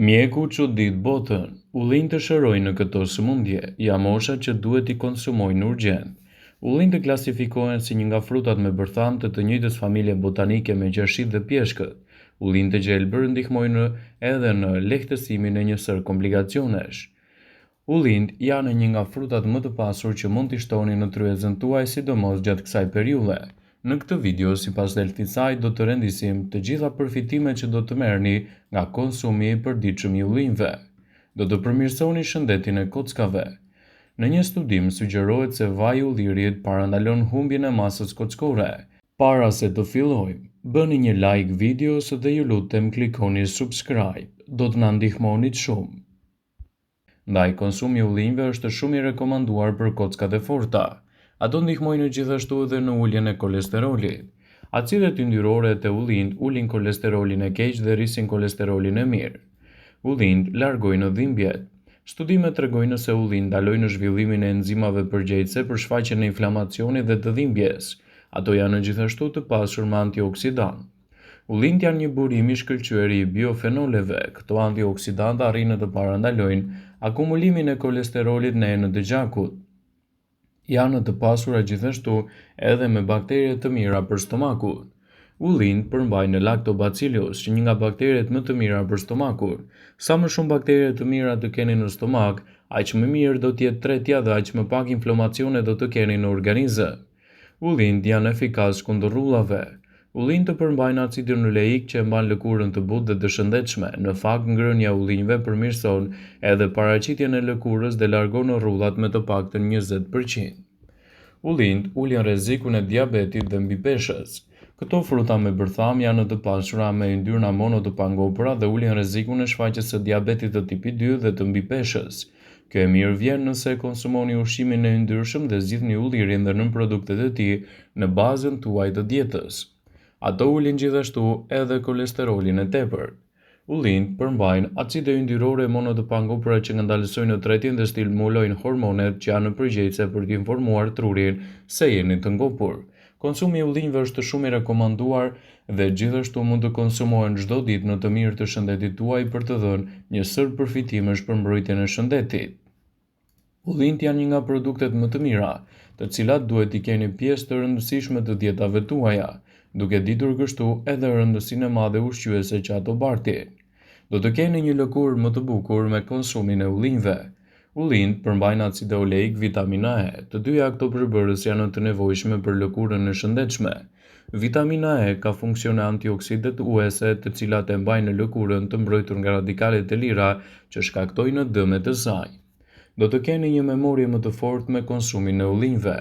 Mjeku çudit botën, ullin të shërojnë në këto sëmundje, mosha që duhet i konsumojnë urgjent. Ullin klasifikohen si një nga frutat me bërtham të njëjtës familje botanike me qershit dhe pjeshkët. Ullin të gjelbër ndihmojnë edhe në lehtësimin e një sër komplikacionesh. Ullind janë një nga frutat më të pasur që mund t'i shtoni në tryezën tuaj, sidomos gjatë kësaj periudhe. Në këtë video, sipas thelbësisë saj, do të rendisim të gjitha përfitimet që do të merrni nga konsumi i përditshëm i ullinjve. Do të përmirësoni shëndetin e kockave. Në një studim sugjerohet se vaji i ullirit parandalon humbjen e masës kockore. Para se të fillojmë, bëni një like videos dhe ju lutem klikoni subscribe. Do të na ndihmonit shumë. Ndaj konsumi i ullinjve është shumë i rekomanduar për kockat e forta. Ato ndihmojnë gjithashtu edhe në uljen e kolesterolit. Acidet yndyrore të ullind ulin kolesterolin e keq dhe rrisin kolesterolin e mirë. Ullind largojnë dhimbjet. Studimet tregojnë se ullind ndalojnë zhvillimin e enzimave përgjegjëse për shfaqjen e inflamacionit dhe të dhimbjes. Ato janë gjithashtu të pasur me antioksidant. Ullind janë një burim i shkëlqyer i biofenoleve. Këto antioksidantë arrin të parandalojnë akumulimin e kolesterolit në enët e gjakut. Janë të pasura gjithashtu edhe me baktere të mira për stomakun. Ullind përmbajnë lactobacillus, që një nga bakteret më të mira për stomakun. Sa më shumë baktere të mira të keni në stomak, aq më mirë do të jetë tretja dhe aq më pak inflamacione do të keni në organizëm. Ullind janë efikas kundër rrullave. Ullind të përmbajnë acidin nuleik që e mban lëkurën të butë dhe të shëndetshme. Në fakt, ngrënia e ullinjve përmirëson edhe paraqitjen e lëkurës dhe largon rrullat me të paktën 20%. Ullind ulin rrezikun e diabetit dhe mbipeshës. Këto fruta me bërtham janë të pasura me yndyrna mono të pangopura dhe ulin rrezikun e shfaqjes së diabetit të tipit 2 dhe të mbipeshës. Kjo e mirë vjen nëse konsumoni ushqimin e yndyrshëm dhe zgjidhni ullirin dhe nën produktet e tij në bazën tuaj të dietës. Ato ulin gjithashtu edhe kolesterolin e tepërt. Ullind përmbajnë acide yndyrore mono të pangopura që ndalësojnë tretin dhe stimulojnë hormonet që janë përgjegjëse për të informuar trurin se jeni të ngopur. Konsumi i ullinjve është shumë i rekomanduar dhe gjithashtu mund të konsumohen çdo ditë në të mirë të shëndetit tuaj për të dhënë një sër përfitimesh për mbrojtjen e shëndetit. Ullinjt janë një nga produktet më të mira, të cilat duhet i keni pjesë të rëndësishme të dietave tuaja, duke ditur kështu edhe rëndësinë e madhe ushqyese që ato bartin. Do të keni një lëkurë më të bukur me konsumin e ullinjve. Ullind përmbajnë acide oleik, vitamina E. Të dyja këto përbërës janë të nevojshme për lëkurën e shëndetshme. Vitamina E ka funksione antioksiduese të cilat e mbajnë lëkurën të mbrojtur nga radikalet e lira që shkaktojnë dëmet e saj. Do të keni një memorie më të fortë me konsumin e ullinjve.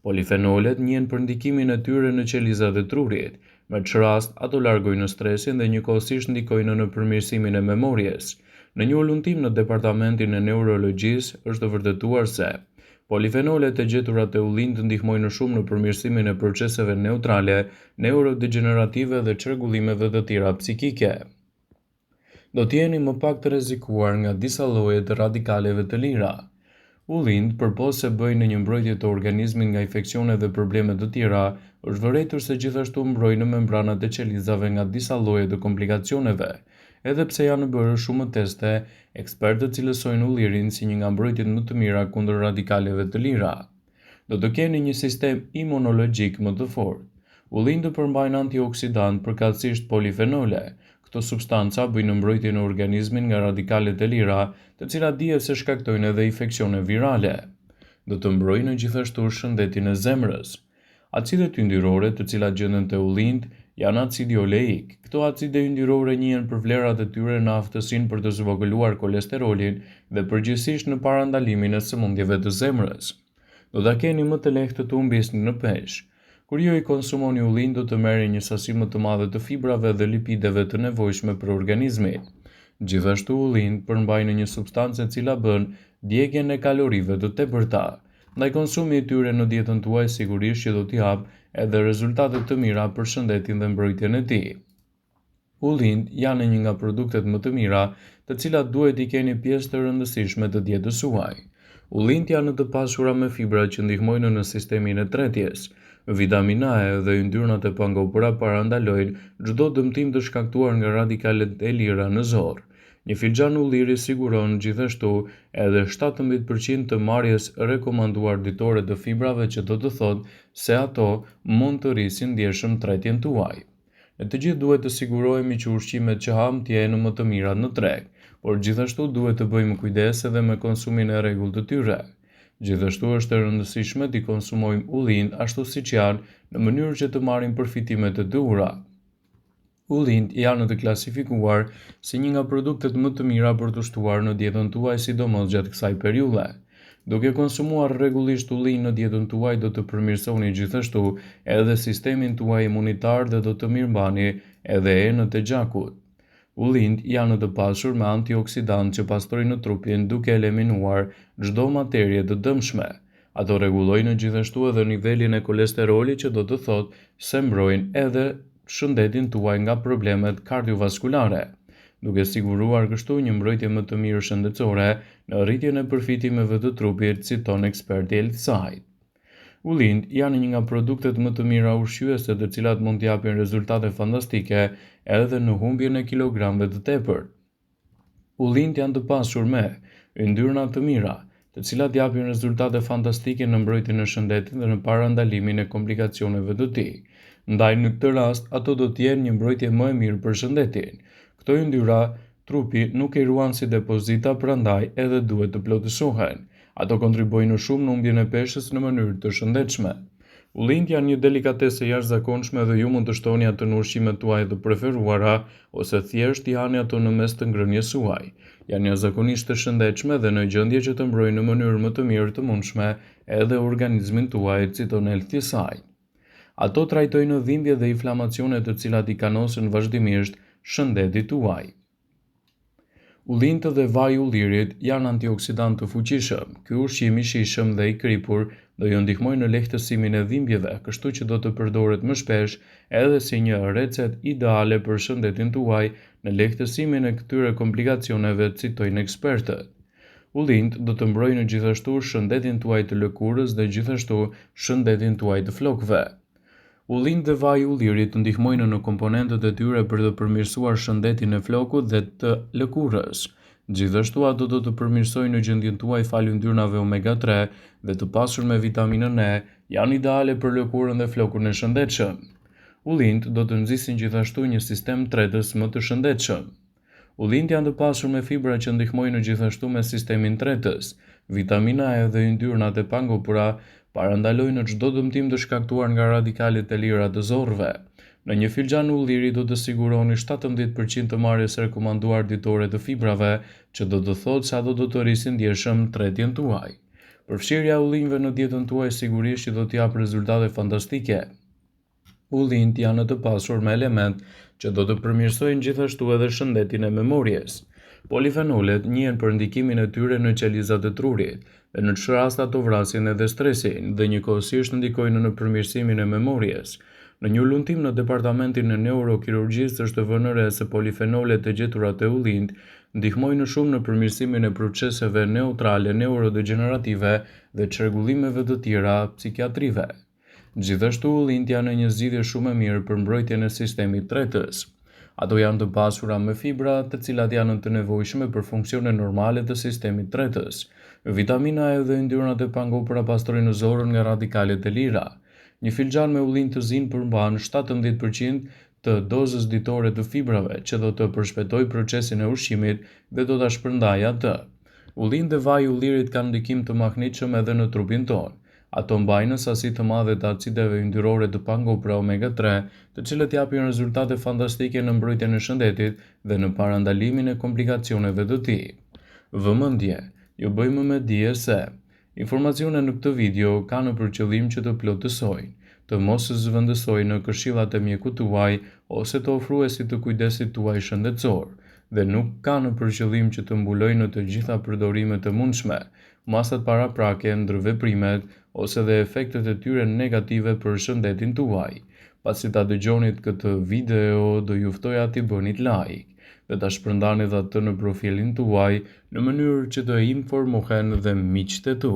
Polifenolet njihen për ndikimin e tyre në qelizat e trurit. Me çfarë rast ato largojnë stresin dhe njëkohësisht ndikojnë në përmirësimin e memorjes. Në një ulëntim në departamentin e neurologjisë është vërtetuar se polifenolet e gjetura te ullinjt ndihmojnë shumë në përmirësimin e proceseve neutrale, neurodegenerative dhe çrregullimeve të tjera psikike. Do të jeni më pak të rrezikuar nga disa lloje të radikaleve të lira. Ullind, përpos se bëjnë një mbrojtje të organizmit nga infeksione dhe probleme të tjera, është vërejtur se gjithashtu mbrojnë membranat e qelizave nga disa lloje të komplikacioneve. Edhe pse janë bërë shumë teste, ekspertët cilësojnë ullirin si një nga mbrojtjet më të mira kundër radikaleve të lira. Do të keni një sistem imunologjik më të fortë. Ullindët përmbajnë antioksidant, përkatësisht polifenole. Këto substanca bëjnë mbrojtjen e organizmit nga radikalet e lira, të cilat dihet se shkaktojnë edhe infeksione virale. Do të mbrojnë gjithashtu shëndetin e zemrës. Acidet yndyrore, të cilat gjenden te ullinjt, janë acidi oleik. Këto acide yndyrore njihen për vlerat e tyre në aftësinë për të zvogëluar kolesterolin dhe përgjithsisht në parandalimin e sëmundjeve të zemrës. Do ta keni më të lehtë të humbisni në peshë. Kur ju i konsumoni ullinj, do të merrni një sasi më të madhe të fibrave dhe lipideve të nevojshme për organizmin. Gjithashtu ullinjt përmbajnë një substancë e cila bën djegjen e kalorive të tepërta. Ndaj konsumi i tyre në dietën tuaj sigurisht që do t'i jap edhe rezultate të mira për shëndetin dhe mbrojtjen e tij. Ullinjt janë një nga produktet më të mira, të cilat duhet i keni pjesë të rëndësishme të dietës suaj. Ullinjt janë të pasura me fibra që ndihmojnë në sistemin e tretjes. Vitamina E dhe yndyrnat e pangopura parandalojnë çdo dëmtim të shkaktuar nga radikalet e lira në zor. Një filxhan ulliri siguron gjithashtu edhe 17% të marrjes rekomanduar ditore të fibrave, që do të thotë se ato mund të rrisin ndjeshëm tretjen tuaj. Ne të gjithë duhet të sigurohemi që ushqimet që ham të jenë më të mirat në treg, por gjithashtu duhet të bëjmë kujdes edhe me konsumin e rregullt të tyre. Gjithashtu është e rëndësishme të konsumojmë ullinë ashtu siç janë, në mënyrë që të marrim përfitime të duhura. Ullinë janë të klasifikuar si një nga produktet më të mira për të shtuar në dietën tuaj, sidomos gjatë kësaj periudhe. Duke konsumuar rregullisht ullinë në dietën tuaj, do të përmirësoni gjithashtu edhe sistemin tuaj imunitar dhe do të mirëmbani edhe enët e gjakut. Ullinë janë të pasur me antioksidantë që pastrojnë trupin duke eliminuar çdo materie të dëmshme. Ato rregullojnë gjithashtu edhe nivelin e kolesterolit, që do të thotë se mbrojnë edhe shëndetin tuaj nga problemet kardiovaskulare, duke siguruar kështu një mbrojtje më të mirë shëndetësore në rritjen e përfitimeve të trupit, citon eksperti Elsajt. Ullinë janë një nga produktet më të mira ushqyese, të cilat mund të japin rezultate fantastike edhe në humbjen e kilogramëve të tepërt. Ullinë janë të pasur me yndyrna të mira, të cilat japin rezultate fantastike në mbrojtjen e shëndetit dhe në parandalimin e komplikacioneve të tij. Ndaj në këtë rast, ato do të jenë një mbrojtje më e mirë për shëndetin. Këto yndyra trupi nuk i ruan si depozita, prandaj edhe duhet të plotësohen. Ato kontribuojnë shumë në humbjen e peshës në mënyrë të shëndetshme. Ullinë janë një delikatesë jashtëzakonshme dhe ju mund të shtoni ato në ushqimet tuaja të preferuara ose thjesht i hani ato në mes të ngrënies suaj. Janë jashtëzakonisht të shëndetshme dhe në gjendje që të mbrojnë në mënyrë më të mirë të mundshme edhe organizmin tuaj, citon Elsajt. Ato trajtojnë dhimbje dhe inflamacione, të cilat i kanosin vazhdimisht shëndetit tuaj. Ullintë dhe vaji i ullirit janë antioksidantë të fuqishëm. Ky ushqim i shijshëm dhe i kripur do ju ndihmojë në lehtësimin e dhimbjeve, kështu që do të përdoret më shpesh edhe si një recetë ideale për shëndetin tuaj në lehtësimin e këtyre komplikacioneve, citojnë ekspertët. Ullinë do të mbrojnë gjithashtu shëndetin tuaj të lëkurës dhe gjithashtu shëndetin tuaj të flokëve. Ullinë dhe vaji i ullirit ndihmojnë në komponentët e tyre për të përmirësuar shëndetin e flokut dhe të lëkurës. Gjithashtu ato do të përmirësojnë në gjendjen tuaj falë yndyrnave omega 3 dhe të pasur me vitaminën E, janë ideale për lëkurën dhe flokun e shëndetshëm. Ullinë do të nxisin gjithashtu një sistem tretës më të shëndetshëm. Ullinë janë të pasur me fibra që ndihmojnë gjithashtu me sistemin tretës. Vitamina E dhe yndyrnat e pangopura parandalojnë çdo dëmtim të shkaktuar nga radikalet e lira të zorrëve. Në një filxhan ulliri do të siguroni 17% të marrjes rekomanduar ditore të fibrave, që do të thotë se ato do të rrisin ndjeshëm tretjen tuaj. Përfshirja e ullinëve në dietën tuaj sigurisht që do të japë rezultate fantastike. Ullinë janë të pasur me element që do të përmirësojnë gjithashtu edhe shëndetin e memorjes. Polifenolet njihen për ndikimin e tyre në qelizat e trurit, dhe në çdo rast ato vrasin edhe stresin dhe njëkohësisht ndikojnë në përmirësimin e memorjes. Në një lundtim në departamentin e neurokirurgjisë është vënë re se polifenolet e gjetura te ullinë ndihmojnë shumë në përmirësimin e proceseve neutrale neurodegenerative dhe çrregullimeve të tjera psikiatrive. Gjithashtu ullinë janë një zgjidhje shumë e mirë për mbrojtjen e sistemit tretës. Ato janë të pasura me fibra, të cilat janë të nevojshme për funksione normale të sistemit tretës. Vitamina E dhe yndyrnat e pangopura pastrojnë zorën nga radikalet e lira. Një filxhan me ullinë të zinë përmban 17% të dozës ditore të fibrave, që do të përshpejtojë procesin e ushqimit dhe do ta shpërndajë atë. Ullinë dhe vaji i ullirit kanë ndikim të mahnitshëm edhe në trupin tonë. Ato mbajnë sasi të madhe të acideve yndyrore të pangopura omega 3, të cilët japin rezultate fantastike në mbrojtjen e shëndetit dhe në parandalimin e komplikacioneve të tij. Vëmendje, ju bëjmë me dije se informacionet në këtë video kanë për qëllim që të plotësojnë, të mos zëvendësojnë në këshillat e mjekut tuaj ose të ofruesit të kujdesit tuaj shëndetësor, dhe nuk kanë për qëllim që të mbulojnë në të gjitha përdorimet e mundshme, masat paraprake, ndërveprimet ose dhe efektet e tyre negative për shëndetin tuaj. Pasi ta dëgjonit këtë video, do ju ftoja t'i bënit like dhe ta shpërndanit atë në profilin tuaj në mënyrë që të informohen dhe miqtë e tu.